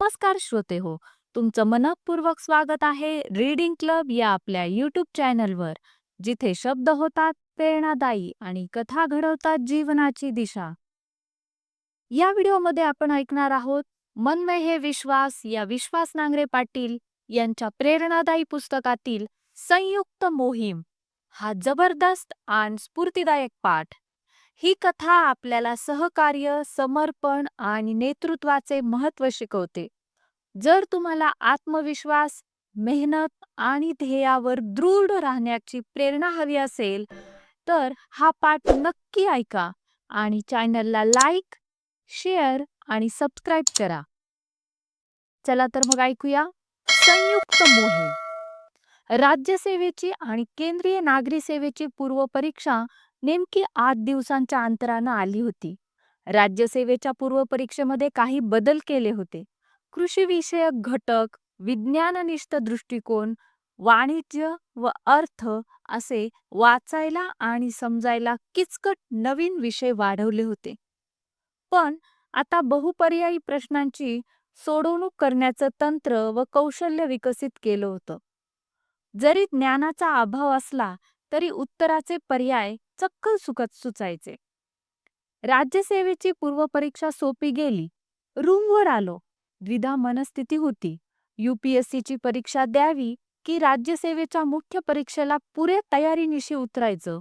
नमस्कार श्रोते हो, तुमचं मनःपूर्वक स्वागत आहे रीडिंग क्लब या आपल्या यूट्यूब चॅनलवर, जिथे शब्द होतात प्रेरणादायी आणि कथा घडवतात जीवनाची दिशा. या व्हिडिओमध्ये आपण ऐकणार आहोत मनमे हे विश्वास या विश्वास नांगरे पाटील यांच्या प्रेरणादायी पुस्तकातील संयुक्त मोहीम हा जबरदस्त आणि स्फूर्तिदायक पाठ. ही कथा आपल्याला सहकार्य, समर्पण आणि नेतृत्वाचे महत्त्व शिकवते. जर तुम्हाला आत्मविश्वास, मेहनत आणि ध्येयावर दृढ राहण्याची प्रेरणा हवी असेल, तर हा पाठ नक्की ऐका आणि चॅनलला लाईक, शेअर आणि सबस्क्राईब करा. चला तर मग ऐकूया संयुक्त मोहीम. राज्यसेवेची आणि केंद्रीय नागरी सेवेची पूर्वपरीक्षा नेमकी 8 दिवसांच्या अंतरानं आली होती. राज्यसेवेच्या पूर्वपरीक्षेमध्ये काही बदल केले होते. कृषी विषयक घटक, विज्ञाननिष्ठ दृष्टिकोन, वाणिज्य व अर्थ असे वाचायला आणि समजायला किचकट नवीन विषय वाढवले होते. पण आता बहुपर्यायी प्रश्नांची सोडवणूक करण्याचं तंत्र व कौशल्य विकसित केलं होतं. जरी ज्ञानाचा अभाव असला तरी उत्तराचे पर्याय चक्क सुचायचे. राज्यसेवेची पूर्वपरीक्षा सोपी गेली. रूमवर आलो. द्विधा मनस्थिती होती. UPSCची परीक्षा द्यावी की राज्यसेवेच्या मुख्य परीक्षेला पुऱ्या तयारीनिशी उतरायचं.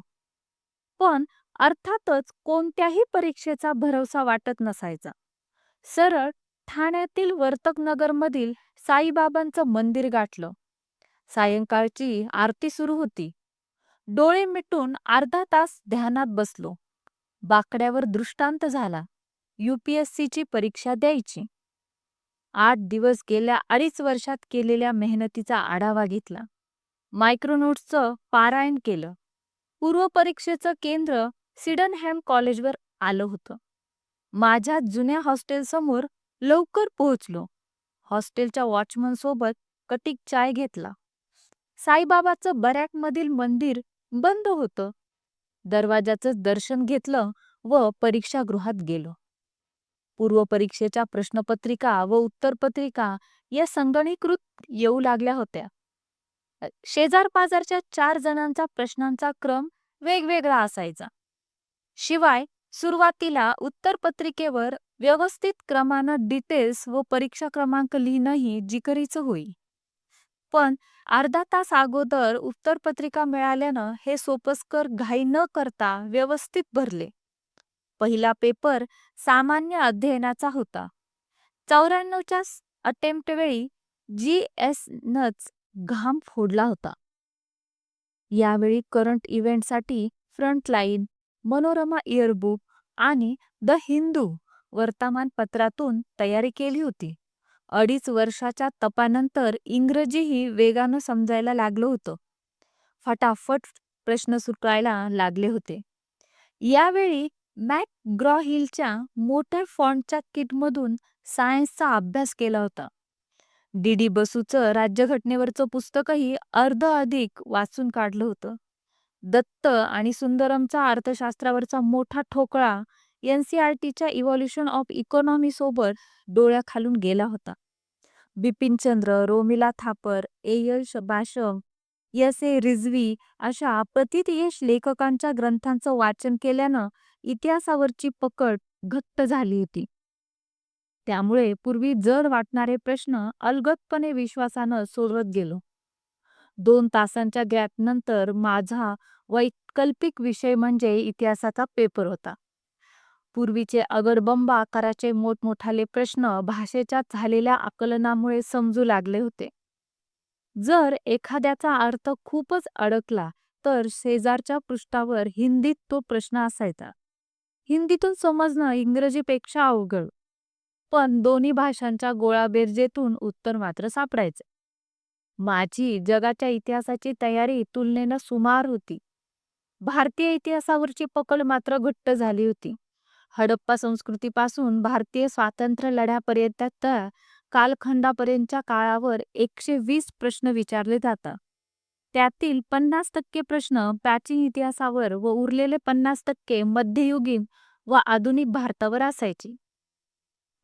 पण अर्थातच कोणत्याही परीक्षेचा भरवसा वाटत नसायचा. सरळ ठाण्यातील वर्तकनगरमधील साईबाबांचं मंदिर गाठलं. सायंकाळची आरती सुरू होती. डोळे मिटून अर्धा तास ध्यानात बसलो. बाकड्यावर दृष्टांत झाला. UPSCची परीक्षा द्यायची. 8 दिवस गेल्या 2.5 वर्षात केलेल्या मेहनतीचा आढावा घेतला. मायक्रोनोट्सचं पारायण केलं. पूर्वपरीक्षेचं केंद्र सिडनहॅम कॉलेजवर आलं होतं. माझ्या जुन्या हॉस्टेलसमोर लवकर पोहोचलो. हॉस्टेलच्या वॉचमनसोबत कटिक चाय घेतला. साईबाबाचं बरॅकमधील मंदिर बंद होतं. दरवाजाचं दर्शन घेतलं व परीक्षागृहात गेलो. पूर्वपरीक्षेच्या प्रश्नपत्रिका व उत्तरपत्रिका या संगणकीकृत येऊ लागल्या होत्या. शेजारपाजारच्या 4 जणांचा प्रश्नांचा क्रम वेगवेगळा असायचा. शिवाय सुरुवातीला उत्तरपत्रिकेवर व्यवस्थित क्रमानं डिटेल्स व परीक्षा क्रमांक लिहिणंही जिकरीचं होई. पण अर्धा तास अगोदर उत्तरपत्रिका मिळाल्यानं हे सोपस्कर घाई न करता व्यवस्थित भरले. पहिला पेपर सामान्य अध्ययनाचा होता. 94च्या अटेम्प्ट वेळी GSनंच घाम फोडला होता. यावेळी करंट इव्हेंटसाठी फ्रंटलाईन, मनोरमा इयरबुक आणि द हिंदू वर्तमानपत्रातून तयारी केली होती. 2.5 वर्षाच्या तपानंतर इंग्रजीही वेगानं समजायला लागलं होतं. फटाफट प्रश्न सुटायला लागले होते. यावेळी मॅकग्रॉ-हिलच्या मोठ्या फॉन्टच्या किटमधून सायन्सचा अभ्यास केला होता. DD बसूचं राज्यघटनेवरचं पुस्तकही अधिक वाचून काढलं होतं. दत्त आणि सुंदरमचा अर्थशास्त्रावरचा मोठा ठोकळा NCERTच्या इव्हॉल्युशन ऑफ इकॉनॉमी सोबत डोळ्याखालून गेला होता. Bipin Chandra, Romila Thapar, A.L. Basham, S.A. Rizvi अशा प्रतितयश लेखकांच्या ग्रंथांचं वाचन केल्यानं इतिहासावरची पकड घट्ट झाली होती. त्यामुळे पूर्वी जड वाटणारे प्रश्न अलगदपणे विश्वासानं सोडवत गेलो. 2 तासांच्या गॅपनंतर माझा वैकल्पिक विषय म्हणजे इतिहासाचा पेपर होता. पूर्वीचे अगडबंब आकाराचे मोठमोठाले प्रश्न भाषेच्या झालेल्या आकलनामुळे समजू लागले होते. जर एखाद्याचा अर्थ खूपच अडकला तर शेजारच्या पृष्ठावर हिंदीत तो प्रश्न असायचा. हिंदीतून समजणं इंग्रजीपेक्षा अवघड. पण दोन्ही भाषांच्या गोळाबेरजेतून उत्तर मात्र सापडायचं. माझी जगाच्या इतिहासाची तयारी तुलनेनं सुमार होती. भारतीय इतिहासावरची पकड मात्र घट्ट झाली होती. हडप्पा संस्कृतीपासून भारतीय स्वातंत्र्य लढ्यापर्यंतच्या कालखंडापर्यंतच्या काळावर 120 प्रश्न विचारले जातात. त्यातील 50% प्रश्न प्राचीन इतिहासावर व उरलेले 50% मध्ययुगीन व आधुनिक भारतावर असायचे.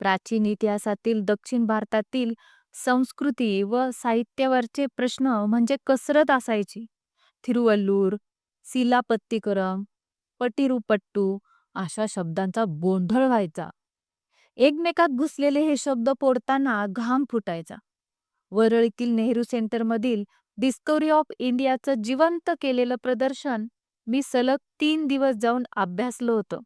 प्राचीन इतिहासातील दक्षिण भारतातील संस्कृती व साहित्यावरचे प्रश्न म्हणजे कसरत असायची. थिरुवल्लूर, सिलापत्तीकरम, पटिरुपट्टू अशा शब्दांचा गोंधळ व्हायचा. एकमेकात घुसलेले हे शब्द पोडताना घाम फुटायचा. वरळीतील नेहरू सेंटरमधील डिस्कव्हरी ऑफ इंडियाचं जिवंत केलेलं प्रदर्शन मी सलग 3 दिवस जाऊन अभ्यासलं होतं.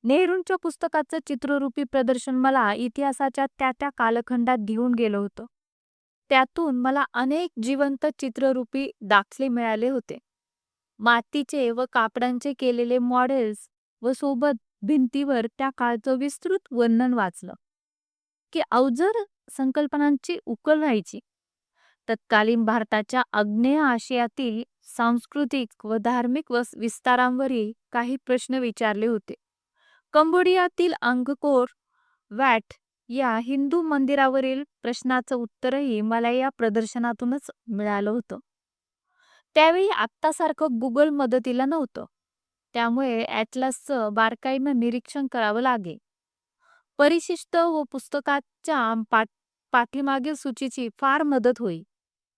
नेहरूंच्या पुस्तकाचं चित्ररूपी प्रदर्शन मला इतिहासाच्या त्या त्या कालखंडात घेऊन गेलं होतं. त्यातून मला अनेक जिवंत चित्ररूपी दाखले मिळाले होते. मातीचे व कापडांचे केलेले मॉडेल्स व सोबत भिंतीवर त्या काळचं विस्तृत वर्णन वाचलं की अवजड संकल्पनांची उकल व्हायची. तत्कालीन भारताच्या आग्नेय आशियातील सांस्कृतिक व धार्मिक विस्तारांवरही काही प्रश्न विचारले होते. कंबोडियातील अंगकोर वॅट या हिंदू मंदिरावरील प्रश्नाचं उत्तरही मला या प्रदर्शनातूनच मिळालं होतं. त्यावेळी आत्तासारखं गुगल मदतीला नव्हतं, त्यामुळे ॲटलासचं बारकाईनं निरीक्षण करावं लागे. परिशिष्ट व पुस्तकाच्या पाठीमागील सूचीची फार मदत होई.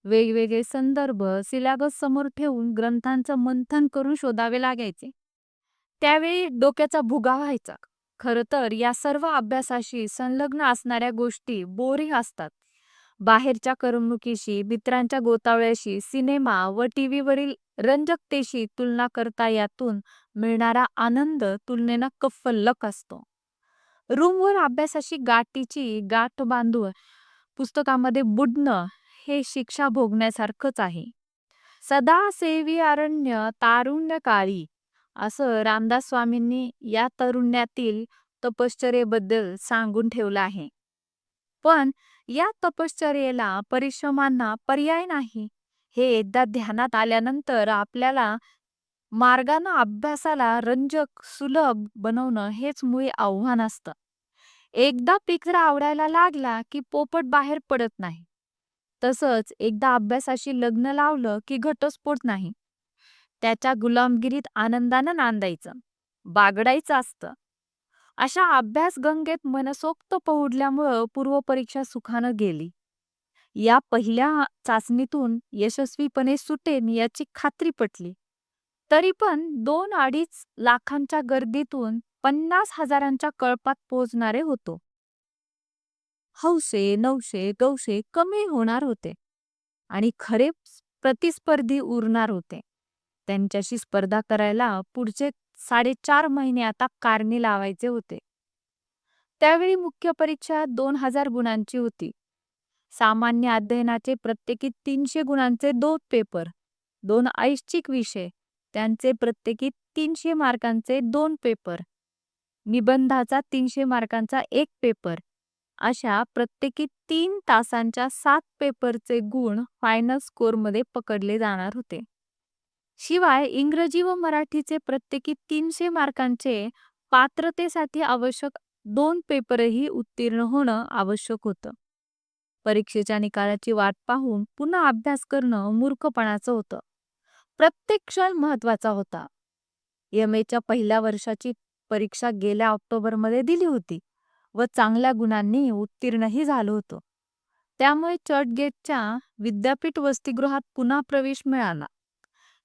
वेगवेगळे संदर्भ सिलॅबस समोर ठेवून ग्रंथांचं मंथन करून शोधावे लागायचे. त्यावेळी डोक्याचा भुगा व्हायचा. खरं तर या सर्व अभ्यासाशी संलग्न असणाऱ्या गोष्टी बोरिंग असतात. बाहेरच्या करमणुकीशी, मित्रांच्या गोतावळ्याशी, सिनेमा व टीव्हीवरील रंजकतेशी तुलना करता यातून मिळणारा आनंद तुलनेनं कफ्फल्लक असतो. रूमवर अभ्यासाशी गाठीची गाठ बांधून पुस्तकामध्ये बुडणं हे शिक्षा भोगण्यासारखंच आहे. सदा सेवी अरण्य तारुण्यकाळी असं रामदास स्वामींनी या तारुण्यातील तपश्चर्येबद्दल सांगून ठेवलं आहे. पण या तपश्चर्येला, परिश्रमांना पर्याय नाही. हे एकदा ध्यानात आल्यानंतर आपल्याला मार्गानं अभ्यासाला रंजक, सुलभ बनवणं हेच मुळी आव्हान असतं. एकदा पिंजरा आवडायला लागला की पोपट बाहेर पडत नाही. तसंच एकदा अभ्यासाशी लग्न लावलं की घटस्फोट नाही. त्याच्या गुलामगिरीत आनंदानं नांदायचं, बागडायचं असतं. अशा अभ्यासगंगेत मनसोक्त पोहोडल्यामुळं पूर्वपरीक्षा सुखानं गेली. या पहिल्या चाचणीतून यशस्वीपणे सुटेन याची खात्री पटली. तरी पण 2-2.5 लाखांच्या गर्दीतून 50,000च्या कळपात पोहोचणारे होतो. हौसे, नवशे, गवशे कमी होणार होते आणि खरे प्रतिस्पर्धी उरणार होते. त्यांच्याशी स्पर्धा करायला पुढचे 4.5 महिने आता कारणी लावायचे होते. त्यावेळी मुख्य परीक्षा 2000 गुणांची होती. सामान्य अध्ययनाचे प्रत्येकी 300 गुणांचे 2 पेपर, 2 ऐच्छिक विषय त्यांचे प्रत्येकी 300 मार्कांचे 2 पेपर, निबंधाचा 300 मार्कांचा 1 पेपर, अशा प्रत्येकी 3 तासांच्या 7 पेपरचे गुण फायनल स्कोअरमध्ये पकडले जाणार होते. शिवाय इंग्रजी व मराठीचे प्रत्येकी 300 मार्कांचे पात्रतेसाठी आवश्यक 2 पेपरही उत्तीर्ण होणं आवश्यक होतं. परीक्षेच्या निकालाची वाट पाहून पुन्हा अभ्यास करणं मूर्खपणाचं होतं. प्रत्येक क्षण महत्वाचा होता. एम.एच्या पहिल्या वर्षाची परीक्षा गेल्या ऑक्टोबरमध्ये दिली होती व चांगल्या गुणांनी उत्तीर्णही झालो होतो. त्यामुळे चर्चगेटच्या विद्यापीठ वसतिगृहात पुन्हा प्रवेश मिळाला.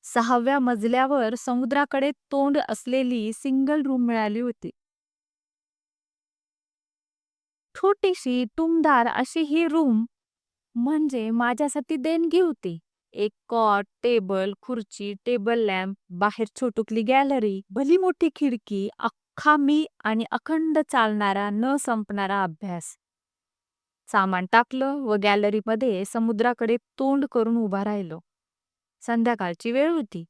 6व्या मजल्यावर समुद्राकडे तोंड असलेली सिंगल रूम मिळाली होती. छोटीशी टुमदार अशी ही रूम म्हणजे माझ्यासाठी देणगी होती. एक कॉट, टेबल, खुर्ची, टेबल लॅम्प, बाहेर छोटुकली गॅलरी, भली मोठी खिडकी, अख्खा मी आणि अखंड चालणारा न संपणारा अभ्यास. सामान टाकलं व गॅलरीमध्ये समुद्राकडे तोंड करून उभा राहिलो. संध्याकाळची वेळ होती.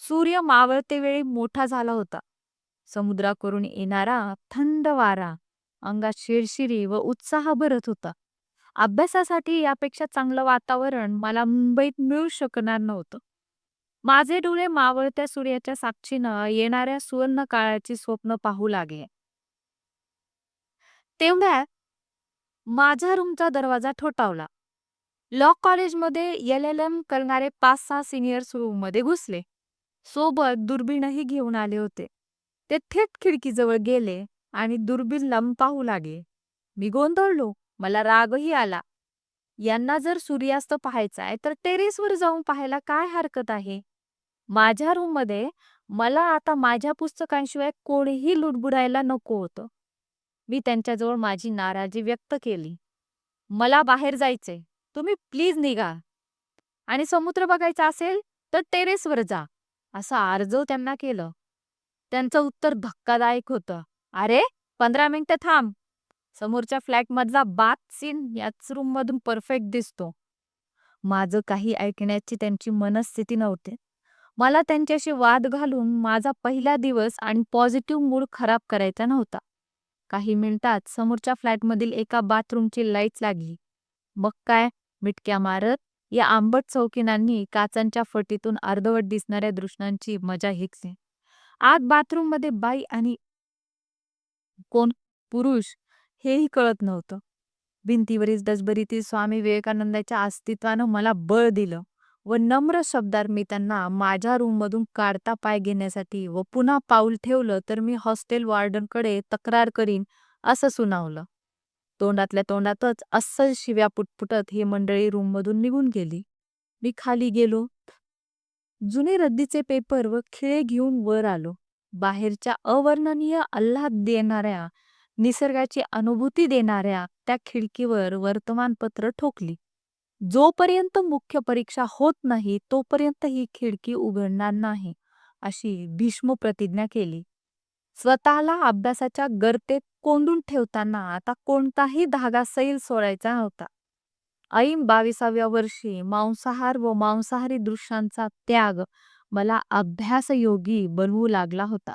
सूर्य मावळते वेळी मोठा झाला होता. समुद्राकडून येणारा थंड वारा अंगात शिरशिरी व उत्साह भरत होता. अभ्यासासाठी यापेक्षा चांगलं वातावरण मला मुंबईत मिळू शकणार नव्हतं. माझे डोळे मावळत्या सूर्याच्या साक्षीनं येणाऱ्या सुवर्ण काळाची स्वप्न पाहू लागले. तेवढ्यात माझ्या रूमचा दरवाजा ठोठावला. लॉ कॉलेजमध्ये LLM करणारे 5-6 सिनियर्स रूममध्ये घुसले. सोबत दुर्बीणही घेऊन आले होते. ते थेट खिडकीजवळ गेले आणि दुर्बीण लांब पाहू लागले. मी गोंधळलो. मला रागही आला. यांना जर सूर्यास्त पाहायचा आहे तर टेरेसवर जाऊन पाहायला काय हरकत आहे? माझ्या रूममध्ये मला आता माझ्या पुस्तकांशिवाय कोणीही लुडबुडायला नको होतं. मी त्यांच्याजवळ माझी नाराजी व्यक्त केली. "मला बाहेर जायचंय. तुम्ही प्लीज निघा. आणि समुद्र बघायचा असेल तर टेरेसवर जा." असं आर्जव त्यांना केलं. त्यांचं उत्तर धक्कादायक होतं. "अरे, 15 मिनिटं थांब. समोरच्या फ्लॅटमधला बाथ सीन याच रूममधून परफेक्ट दिसतो." माझं काही ऐकण्याची त्यांची मनस्थिती नव्हती. मला त्यांच्याशी वाद घालून माझा पहिला दिवस आणि पॉझिटिव्ह मूड खराब करायचा नव्हता. काही मिनिटात समोरच्या फ्लॅटमधील एका बाथरूमची लाईट लागली. मग काय, मिटक्या मारत या आंबट चौकिनांनी काचांच्या फटीतून अर्धवट दिसणाऱ्या दृश्यांची मजा घेतली. आत बाथरूममध्ये बाई आणि कोण पुरुष हेही कळत नव्हतं. भिंतीवरील डस्टबरीतील स्वामी विवेकानंदाच्या अस्तित्वानं मला बळ दिलं व नम्र शब्दात मी त्यांना माझ्या रूममधून काढता पाय घेण्यासाठी व पुन्हा पाऊल ठेवलं तर मी हॉस्टेल वॉर्डनकडे तक्रार करीन असं सुनावलं. तोंडातल्या तोंडातच अस्सल शिव्या पुटपुटत ही मंडळी रूममधून निघून गेली. मी खाली गेलो. जुने रद्दीचे पेपर व खिळे घेऊन वर आलो. बाहेरच्या अवर्णनीय आल्हाद देणाऱ्या निसर्गाची अनुभूती देणाऱ्या त्या खिडकीवर वर्तमानपत्र ठोकली. जोपर्यंत मुख्य परीक्षा होत नाही तोपर्यंत ही खिडकी उघडणार नाही अशी भीष्म प्रतिज्ञा केली. स्वतःला अभ्यासाच्या गर्तेत कोंडून ठेवताना आता कोणताही धागा सैल सोडायचा नव्हता. ऐन 22व्या वर्षी मांसाहार व मांसाहारी दृश्यांचा त्याग मला अभ्यासयोगी बनवू लागला होता.